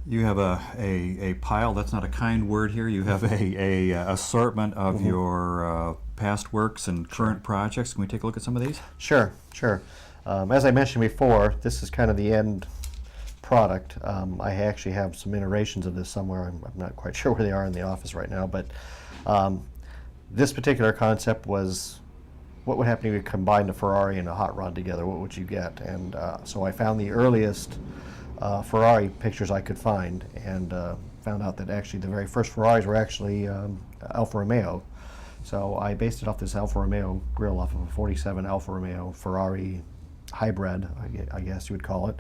You have a pile, that's not a kind word here, you have a assortment of your past works and current projects. Can we take a look at some of these? Sure, sure. As I mentioned before, this is kind of the end product. I actually have some iterations of this somewhere. I'm not quite sure where they are in the office right now, but this particular concept was what would happen if you combined a Ferrari and a hot rod together? What would you get? And so I found the earliest Ferrari pictures I could find, and found out that actually the very first Ferraris were actually Alfa Romeo. So I based it off this Alfa Romeo grill off of a 47 Alfa Romeo Ferrari hybrid, I guess you would call it,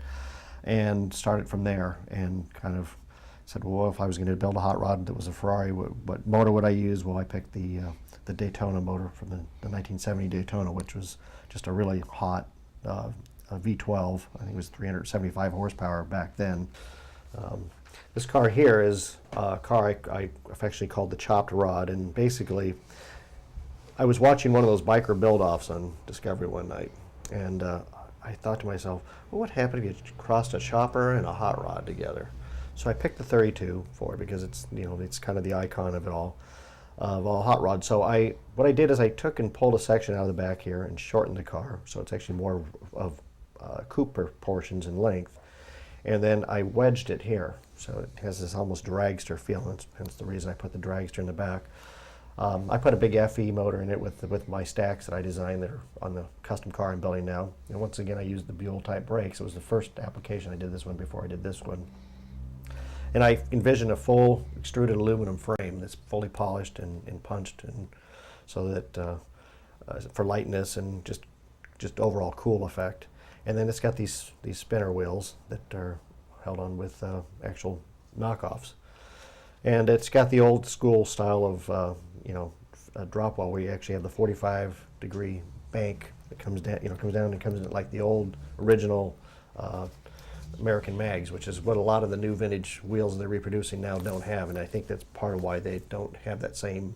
and started from there and kind of said, well, if I was going to build a hot rod that was a Ferrari, what motor would I use? Well, I picked the Daytona motor from the 1970 Daytona, which was just a really hot a V12. I think it was 375 horsepower back then. This car here is a car I affectionately called the chopped rod, and basically I was watching one of those biker build-offs on Discovery one night, and I thought to myself, well, what happened if you crossed a chopper and a hot rod together? So I picked the 32 for it because it's, you know, it's kind of the icon of it all, of all hot rods. So what I did is I took and pulled a section out of the back here and shortened the car, so it's actually more of coupe proportions in length, and then I wedged it here, so it has this almost dragster feel. Hence the reason I put the dragster in the back. I put a big FE motor in it with my stacks that I designed that are on the custom car I'm building now. And once again, I used the Buell type brakes. It was the first application I did this one before I did this one. And I envisioned a full extruded aluminum frame that's fully polished and punched, and so that for lightness and just overall cool effect. And then it's got these spinner wheels that are held on with actual knockoffs. And it's got the old school style of a drop wall where you actually have the 45-degree bank that comes down, and comes in like the old original American mags, which is what a lot of the new vintage wheels they're reproducing now don't have. And I think that's part of why they don't have that same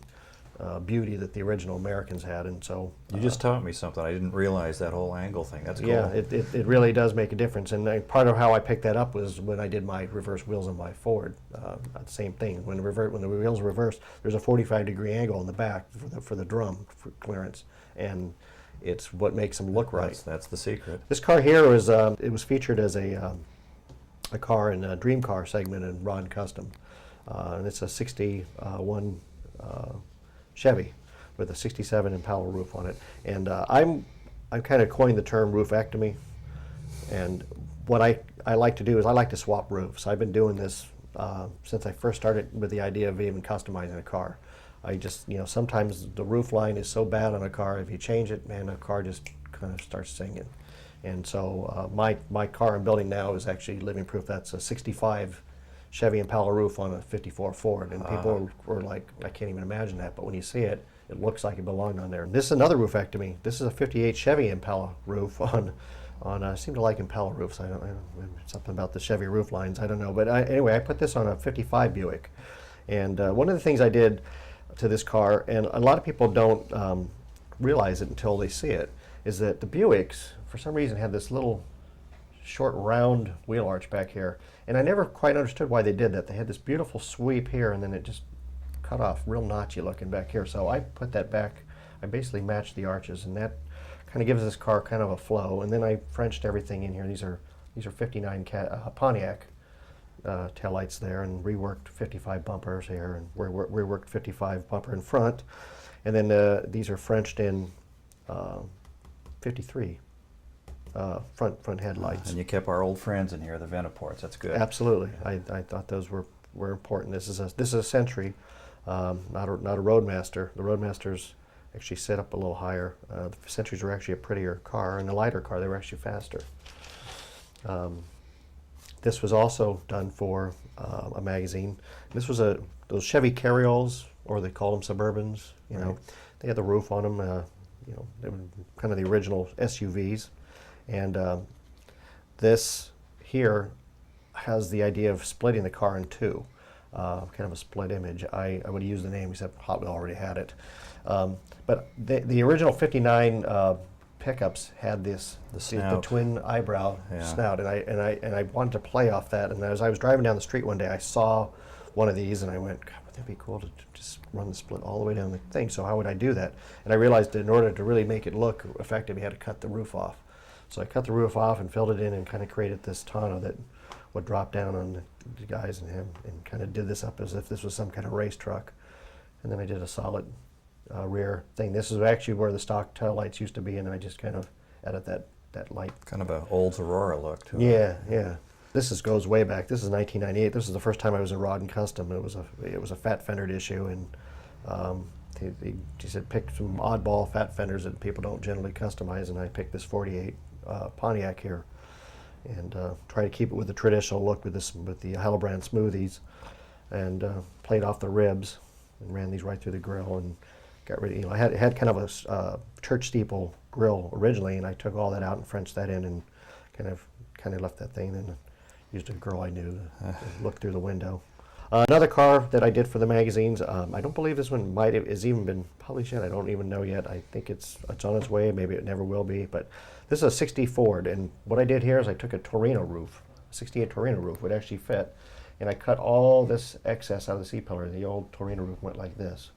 beauty that the original Americans had. And so you just taught me something. I didn't realize that whole angle thing. That's cool. Yeah, it really does make a difference. And part of how I picked that up was when I did my reverse wheels on my Ford. The same thing. When the wheels reverse, there's a 45-degree angle in the back for the drum for clearance, and it's what makes them look right. That's the secret. This car here was it was featured as a car in a dream car segment in Ron Kustom, and it's a 61 Chevy with a 67 Impala roof on it. And I'm kind of coined the term roofectomy, and what I like to do is I like to swap roofs. I've been doing this since I first started with the idea of even customizing a car. I just, sometimes the roof line is so bad on a car, if you change it, man, the car just kind of starts singing. And so my car I'm building now is actually living proof. That's a 65 Chevy Impala roof on a 54 Ford, and people were like, I can't even imagine that, but when you see it, it looks like it belonged on there. This is another roofectomy. This is a 58 Chevy Impala roof on I seem to like Impala roofs. I don't something about the Chevy roof lines, I don't know, but anyway, I put this on a 55 Buick. And one of the things I did to this car, and a lot of people don't realize it until they see it, is that the Buicks, for some reason, had this little short round wheel arch back here, and I never quite understood why they did that. They had this beautiful sweep here, and then it just cut off, real notchy looking back here. So I put that back. I basically matched the arches, and that kind of gives this car kind of a flow. And then I Frenched everything in here. These are 59 Pontiac taillights there, and reworked 55 bumpers here, and reworked 55 bumper in front, and then these are Frenched in 53. Front headlights. And you kept our old friends in here, the Ventaports. That's good. Absolutely. I thought those were important. This is a Century, not a Roadmaster. The Roadmasters actually set up a little higher. The Centuries were actually a prettier car, and a lighter car. They were actually faster. This was also done for a magazine. This was those Chevy carryalls, or they call them Suburbans. Right. They had the roof on them. They were kind of the original SUVs. And this here has the idea of splitting the car in two, kind of a split image. I would use the name, except Hot Wheel already had it. But the original 59 pickups had this The the snout. twin eyebrow Yeah. snout, and I wanted to play off that. And as I was driving down the street one day, I saw one of these, and I went, God, would that be cool to just run the split all the way down the thing? So how would I do that? And I realized that in order to really make it look effective, you had to cut the roof off. So I cut the roof off and filled it in, and kind of created this tonneau that would drop down on the guys and him, and kind of did this up as if this was some kind of race truck. And then I did a solid rear thing. This is actually where the stock tail lights used to be, and then I just kind of added that light. Kind of a old Aurora look to it. Yeah, yeah. Goes way back. This is 1998. This is the first time I was in Rod and Custom. It was a fat fendered issue, and he said pick some oddball fat fenders that people don't generally customize, and I picked this 48 Pontiac here, and try to keep it with the traditional look with the Hillebrand smoothies, and played off the ribs and ran these right through the grill and got rid of, I had kind of a church steeple grill originally, and I took all that out and Frenched that in, and kind of left that thing, and used a girl I knew to look through the window. Another car that I did for the magazines, I don't believe this one has even been published yet. I don't even know yet. I think it's on its way. Maybe it never will be. But this is a 60 Ford, and what I did here is I took a Torino roof, a 68 Torino roof would actually fit, and I cut all this excess out of the C-pillar. The old Torino roof went like this.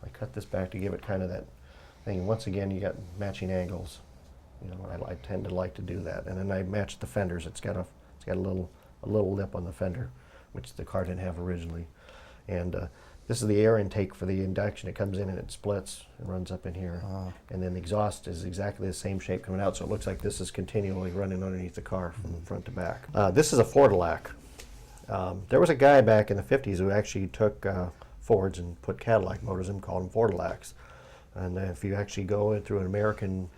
I cut this back to give it kind of that thing. And once again, you got matching angles. You know, I tend to like to do that. And then I matched the fenders. It's got a little lip on the fender, which the car didn't have originally. And this is the air intake for the induction. It comes in and it splits and runs up in here. And then the exhaust is exactly the same shape coming out, so it looks like this is continually running underneath the car from front to back. This is a Fordylac. There was a guy back in the 50s who actually took Fords and put Cadillac motors in them, called them Fordylacs. And if you actually go through an American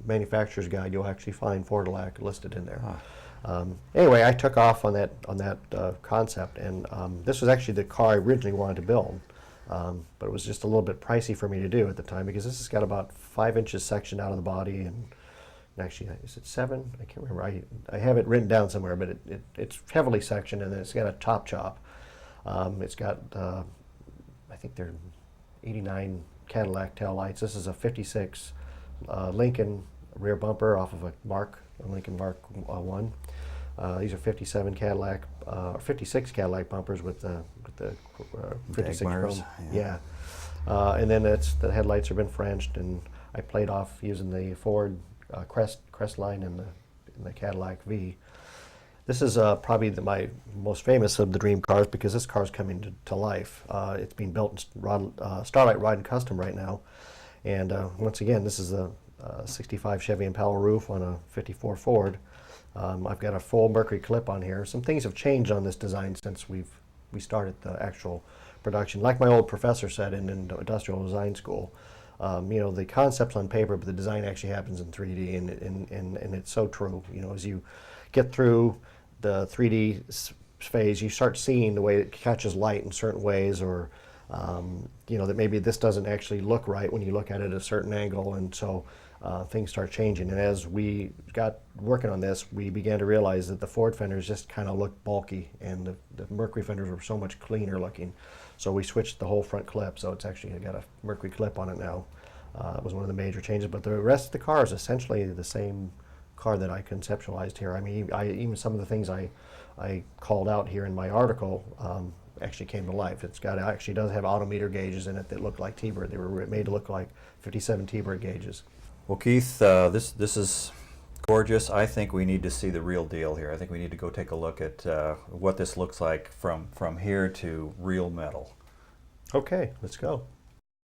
manufacturer's guide, you'll actually find Fordylac listed in there. Anyway, I took off on that concept, and this was actually the car I originally wanted to build, but it was just a little bit pricey for me to do at the time, because this has got about 5 inches sectioned out of the body, and actually, is it 7? I can't remember. I have it written down somewhere, but it's heavily sectioned, and then it's got a top chop. It's got, I think they're 89 Cadillac tail lights. This is a 56 Lincoln rear bumper off of a Lincoln Mark 1. These are 57 Cadillac, 56 Cadillac bumpers with the 56 Dagmars, chrome. Yeah. And then the headlights have been Frenched, and I played off using the Ford crest line and the Cadillac V. This is probably my most famous of the dream cars, because this car is coming to life. It's being built in Starlight Rod and Custom right now. And once again, this is a 65 Chevy Impala roof on a 54 Ford. I've got a full Mercury clip on here. Some things have changed on this design since we started the actual production. Like my old professor said in industrial design school, you know, the concept's on paper, but the design actually happens in 3D, and it's so true. You know, as you get through the 3D phase, you start seeing the way it catches light in certain ways, or you know, that maybe this doesn't actually look right when you look at it at a certain angle, and so things start changing. And as we got working on this, we began to realize that the Ford fenders just kind of looked bulky, and the Mercury fenders were so much cleaner looking. So we switched the whole front clip, so it's actually got a Mercury clip on it now. It was one of the major changes, but the rest of the car is essentially the same car that I conceptualized here. I mean, even some of the things I called out here in my article actually came to life. It actually does have autometer gauges in it that look like T-bird. They were made to look like 57 T-bird gauges. Well, Keith, this is gorgeous. I think we need to see the real deal here. I think we need to go take a look at what this looks like from here to real metal. Okay, let's go.